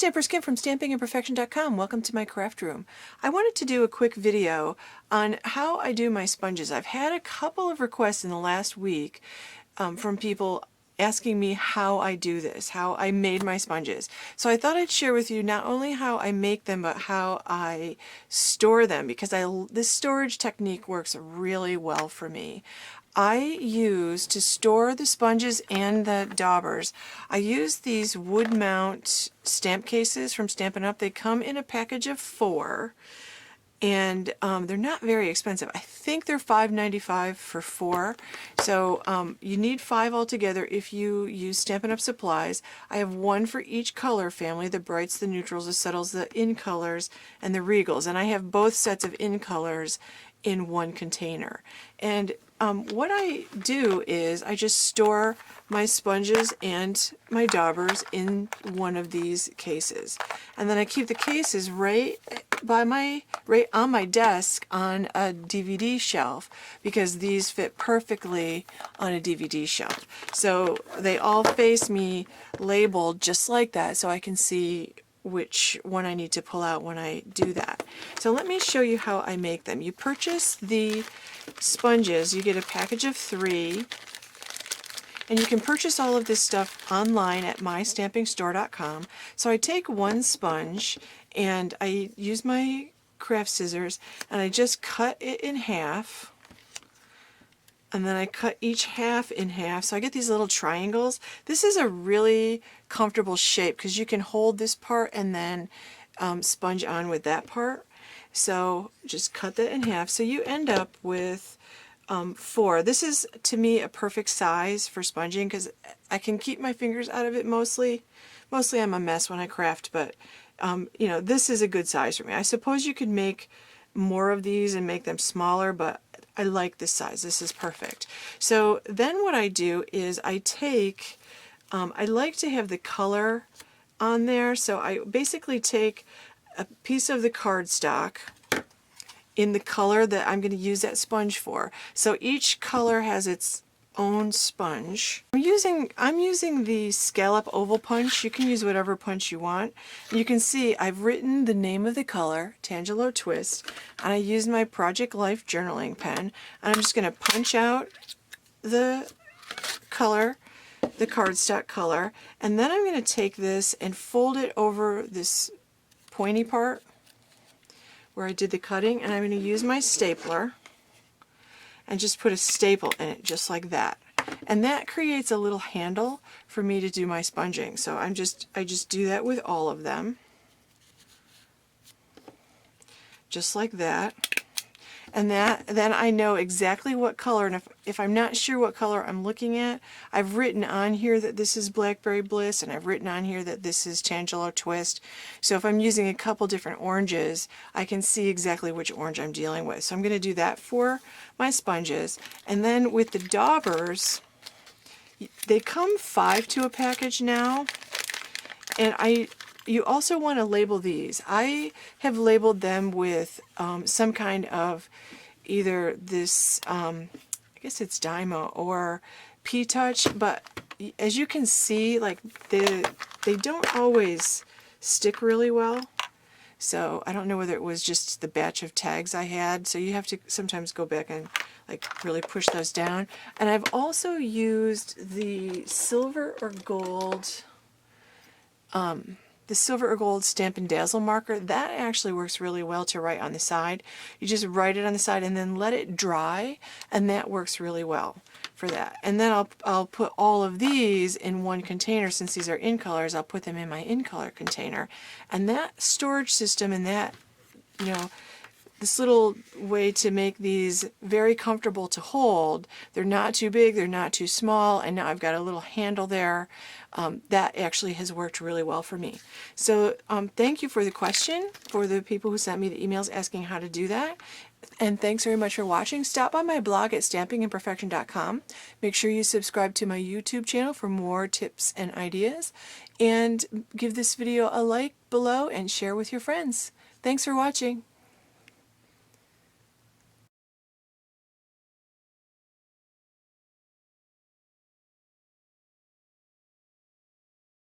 Stampers Kim from stampingandperfection.com. Welcome to my craft room. I wanted to do a quick video on how I do my sponges. I've had a couple of requests in the last week from people asking me how I do this, how I made my sponges. So I thought I'd share with you not only how I make them, but how I store them, because this storage technique works really well for me. I use, to store the sponges and the daubers, I use these wood mount stamp cases from Stampin' Up. They come in a package of 4, and they're not very expensive. I think they're $5.95 for 4. So you need 5 altogether if you use Stampin' Up supplies. I have 1 for each color family: the brights, the neutrals, the subtles, the in colors, and the regals. And I have both sets of in colors in 1 container. And what I do is I just store my sponges and my daubers in one of these cases, and then I keep the cases right on my desk on a DVD shelf, because these fit perfectly on a DVD shelf. So they all face me, labeled just like that, so I can see which one I need to pull out when I do that. So let me show you how I make them. You purchase the sponges, you get a package of 3, and you can purchase all of this stuff online at mystampingstore.com. So I take 1 sponge and I use my craft scissors and I just cut it in half. And then I cut each half in half, so I get these little triangles. This is a really comfortable shape because you can hold this part and then sponge on with that part. So just cut that in half. So you end up with 4. This is, to me, a perfect size for sponging because I can keep my fingers out of it mostly. Mostly I'm a mess when I craft, but you know, this is a good size for me. I suppose you could make more of these and make them smaller, but I like this size. This is perfect. So then what I do is I take, I like to have the color on there, so I basically take a piece of the cardstock in the color that I'm going to use that sponge for. So each color has its own sponge. I'm using the scallop oval punch. You can use whatever punch you want. You can see I've written the name of the color, Tangelo Twist, and I used my Project Life journaling pen, and I'm just going to punch out the color, the cardstock color, and then I'm going to take this and fold it over this pointy part where I did the cutting, and I'm going to use my stapler and just put a staple in it just like that. And that creates a little handle for me to do my sponging. So I just do that with all of them. Just like that. And then I know exactly what color, and if I'm not sure what color I'm looking at, I've written on here that this is Blackberry Bliss, and I've written on here that this is Tangelo Twist. So if I'm using a couple different oranges, I can see exactly which orange I'm dealing with. So I'm going to do that for my sponges. And then with the daubers, they come 5 to a package now, and you also want to label these. I have labeled them with some kind of either this, I guess it's Dymo or P-Touch, but as you can see, like they don't always stick really well. So I don't know whether it was just the batch of tags I had, so you have to sometimes go back and like really push those down. And I've also used the silver or gold Stampin' Dazzle marker. That actually works really well to write on the side. You just write it on the side and then let it dry, and that works really well for that. And then I'll put all of these in one container. Since these are in colors, I'll put them in my in color container. And that storage system and that, you know, this little way to make these very comfortable to hold. They're not too big, they're not too small, and now I've got a little handle there. That actually has worked really well for me. So thank you for the question, for the people who sent me the emails asking how to do that. And thanks very much for watching. Stop by my blog at stampingandperfection.com. Make sure you subscribe to my YouTube channel for more tips and ideas. And give this video a like below and share with your friends. Thanks for watching.